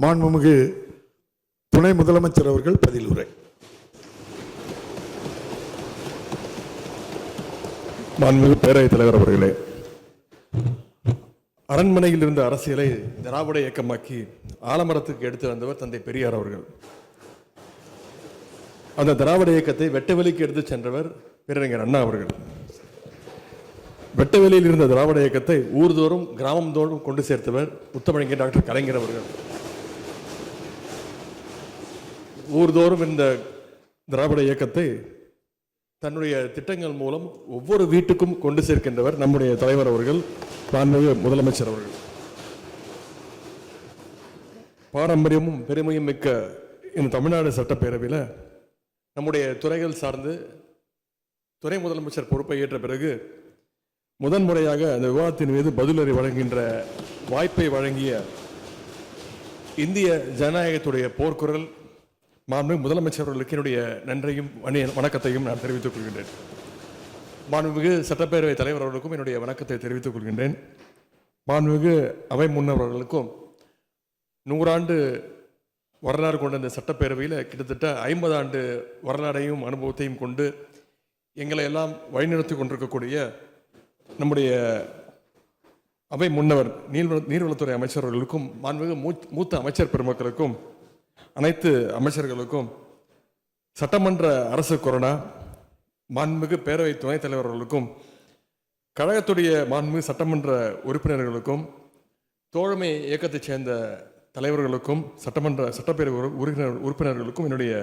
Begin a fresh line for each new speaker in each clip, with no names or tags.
மாண்புமிகு துணை முதலமைச்சர் அவர்கள் பதிலுரை.
மாண்புமிகு பேரவைத் தலைவர் அவர்களே, அரண்மனையில் இருந்த அரசியலை திராவிட இயக்கமாக்கி ஆலமரத்துக்கு எடுத்து வந்தவர் தந்தை பெரியார் அவர்கள். அந்த திராவிட இயக்கத்தை வெட்டவெளிக்கு எடுத்து சென்றவர் பேரறிஞர் அண்ணா அவர்கள். வெட்டவெளியில் இருந்த திராவிட இயக்கத்தை ஊர்தோறும் கிராமம் தோறும் கொண்டு சேர்த்தவர் முத்தமிழறிஞர் டாக்டர் கலைஞர் அவர்கள். ஊர்தோறும் இந்த திராவிட இயக்கத்தை தன்னுடைய திட்டங்கள் மூலம் ஒவ்வொரு வீட்டுக்கும் கொண்டு சேர்க்கின்றவர் நம்முடைய தலைவர் அவர்கள், மாண்புமிகு முதலமைச்சர் அவர்கள். பாரம்பரியமும் பெருமையும் மிக்க இந்த தமிழ்நாடு சட்டப்பேரவையில் நம்முடைய துறைகள் சார்ந்து துணை முதலமைச்சர் பொறுப்பை ஏற்ற பிறகு முதன்முறையாக அந்த விவாதத்தின் மீது பதிலுரை வழங்குகின்ற வாய்ப்பை வழங்கிய இந்திய ஜனநாயகத்துடைய போர்க்குரல் மாண்புமிகு முதலமைச்சர் அவர்களுக்கு என்னுடைய நன்றியும் வணக்கத்தையும் நான் தெரிவித்துக் கொள்கின்றேன். மாண்புமிகு சட்டப்பேரவை தலைவர் அவர்களுக்கும் என்னுடைய வணக்கத்தை தெரிவித்துக் கொள்கின்றேன். மாண்புமிகு அவை முன்னவர்களுக்கும் 100 ஆண்டு வரலாறு கொண்ட இந்த சட்டப்பேரவையில் கிட்டத்தட்ட 50 ஆண்டு வரலாறையும் அனுபவத்தையும் கொண்டு எங்களை எல்லாம் வழிநடத்தி கொண்டிருக்கக்கூடிய நம்முடைய அவை முன்னவர் நீர்வளத்துறை அமைச்சர்களுக்கும் மாண்புமிகு மூத்த அமைச்சர் பெருமக்களுக்கும் அனைத்து அமைச்சர்களுக்கும் சட்டமன்ற அரசு கொரோனா மாண்புமிகு பேரவை துணைத் தலைவர்களுக்கும் கழகத்துடைய மாண்புமிகு சட்டமன்ற உறுப்பினர்களுக்கும் தோழமை இயக்கத்தைச் சேர்ந்த தலைவர்களுக்கும் சட்டப்பேரவை உறுப்பினர்களுக்கும் என்னுடைய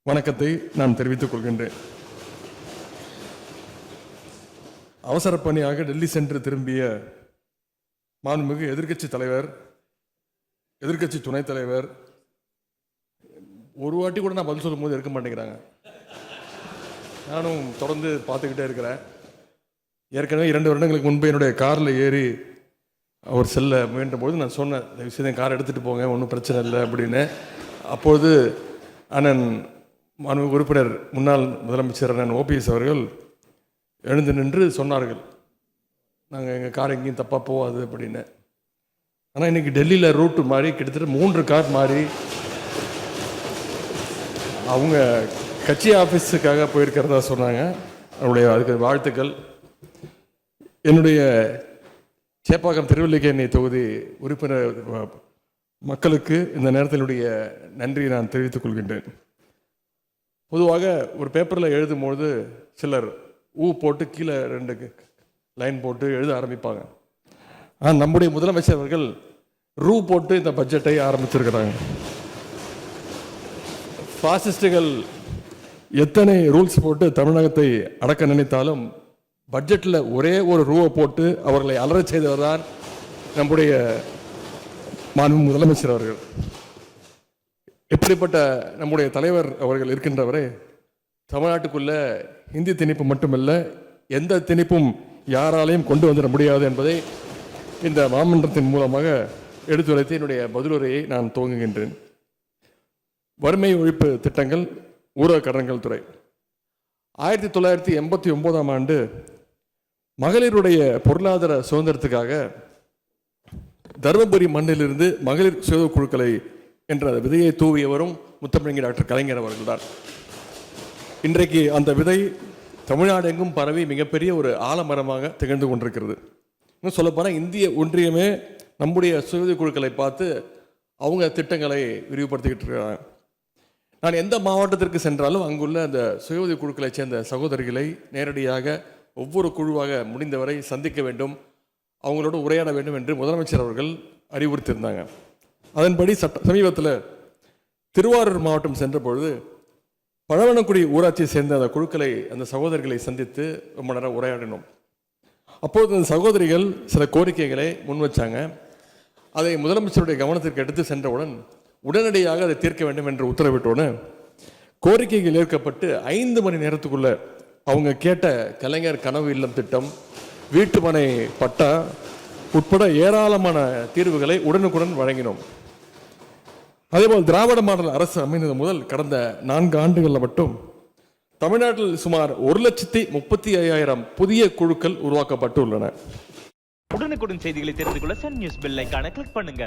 வணக்கத்தை நான் தெரிவித்துக் கொள்கின்றேன். அவசர பணியாக டெல்லி சென்று திரும்பிய மாண்புமிகு எதிர்க்கட்சி தலைவர், எதிர்க்கட்சி துணைத் தலைவர் ஒரு வாட்டி கூட நான் பதில் சொல்லும் போது இருக்க மாட்டேங்கிறாங்க. நானும் தொடர்ந்து பார்த்துக்கிட்டே இருக்கிறேன். ஏற்கனவே 2 வருடங்களுக்கு முன்பு என்னுடைய காரில் ஏறி அவர் செல்ல முயன்ற போது நான் சொன்னேன், இந்த விஷயத்தை கார் எடுத்துகிட்டு போங்க, ஒன்றும் பிரச்சனை இல்லை அப்படின்னு. அப்போது அண்ணன் மாண்புமிகு உறுப்பினர் முன்னாள் முதலமைச்சர் அண்ணன் OPS அவர்கள் எழுந்து நின்று சொன்னார்கள், நாங்கள் எங்கள் கார் எங்கேயும் தப்பாக போகாது அப்படின்னு. ஆனால் இன்றைக்கி டெல்லியில் ரூட்டு மாறி கிட்டத்தட்ட 3 கார் மாறி அவங்க கட்சி ஆஃபீஸுக்காக போயிருக்கிறதா சொன்னாங்க. அதுக்கு வாழ்த்துக்கள். என்னுடைய சேப்பாக்கம் திருவல்லிக்கேணி தொகுதி உறுப்பினர் மக்களுக்கு இந்த நேரத்தினுடைய நன்றியை நான் தெரிவித்துக் கொள்கின்றேன். பொதுவாக ஒரு பேப்பரில் எழுதும்போது சிலர் போட்டு கீழே 2 லைன் போட்டு எழுத ஆரம்பிப்பாங்க. ஆனால் நம்முடைய முதலமைச்சர் அவர்கள் போட்டு இந்த பட்ஜெட்டை ஆரம்பிச்சிருக்கிறாங்க. பாசிஸ்டுகள் எத்தனை ரூல்ஸ் போட்டு தமிழகத்தை அடக்க நினைத்தாலும் பட்ஜெட்டில் ஒரே ஒரு ரூபா போட்டு அவர்களை அலறச் செய்தவர் தான் நம்முடைய மாண்புமிகு முதலமைச்சர் அவர்கள். இப்படிப்பட்ட நம்முடைய தலைவர் அவர்கள் இருக்கின்றவரை தமிழ்நாட்டுக்குள்ள இந்தி திணிப்பு மட்டுமல்ல, எந்த திணிப்பும் யாராலையும் கொண்டு வந்துட முடியாது என்பதை இந்த மாமன்றத்தின் மூலமாக எடுத்துரைத்து என்னுடைய பதிலுரையை நான் துவங்குகின்றேன். வறுமை ஒழிப்பு திட்டங்கள், ஊரக கடன்கள் துறை. 1989ஆம் ஆண்டு மகளிருடைய பொருளாதார சுதந்திரத்துக்காக தருமபுரி மண்ணிலிருந்து மகளிர் சுய குழுக்களை என்ற விதையை தூவியவரும் முத்தமிழறிஞர் டாக்டர் கலைஞர் அவர்கள்தான். இன்றைக்கு அந்த விதை தமிழ்நாடு எங்கும் பரவி மிகப்பெரிய ஒரு ஆலமரமாக திகழ்ந்து கொண்டிருக்கிறது. இன்னும் சொல்லப்போனால் இந்திய ஒன்றியமே நம்முடைய சுய குழுக்களை பார்த்து அவங்க திட்டங்களை விரிவுபடுத்திக்கிட்டு இருக்கிறாங்க. நான் எந்த மாவட்டத்திற்கு சென்றாலும் அங்குள்ள அந்த சுய உதவி குழுக்களை சேர்ந்த சகோதரிகளை நேரடியாக ஒவ்வொரு குழுவாக முடிந்தவரை சந்திக்க வேண்டும், அவங்களோடு உரையாட வேண்டும் என்று முதலமைச்சர் அவர்கள் அறிவுறுத்தியிருந்தாங்க. அதன்படி சமீபத்தில் திருவாரூர் மாவட்டம் சென்ற பொழுது பழவனக்குடி ஊராட்சியை சேர்ந்த அந்த குழுக்களை, அந்த சகோதரிகளை சந்தித்து ரொம்ப நேரம் உரையாடினோம். அப்போது அந்த சகோதரிகள் சில கோரிக்கைகளை முன் வச்சாங்க. அதை முதலமைச்சருடைய கவனத்திற்கு எடுத்து சென்றவுடன் உடனடியாக அதை தீர்க்க வேண்டும் என்று உத்தரவிட்டோன்னு கோரிக்கைகள் ஏற்கப்பட்டு 5 மணி நேரத்துக்குள்ள அவங்க கேட்ட கலைஞர் கனவு இல்லம் திட்டம், வீட்டுமனை பட்டா உட்பட ஏராளமான தீர்வுகளை உடனுக்குடன் வழங்கினோம். அதேபோல் திராவிட மாடல் அரசு அமைந்தது முதல் கடந்த 4 ஆண்டுகளில் மட்டும் தமிழ்நாட்டில் சுமார் 1,35,000 புதிய குழுக்கள் உருவாக்கப்பட்டு உள்ளன.
உடனுக்குடன் செய்திகளை தெரிந்து கொள்ள சன் நியூஸ் பெல் ஐகானை கிளிக் பண்ணுங்க.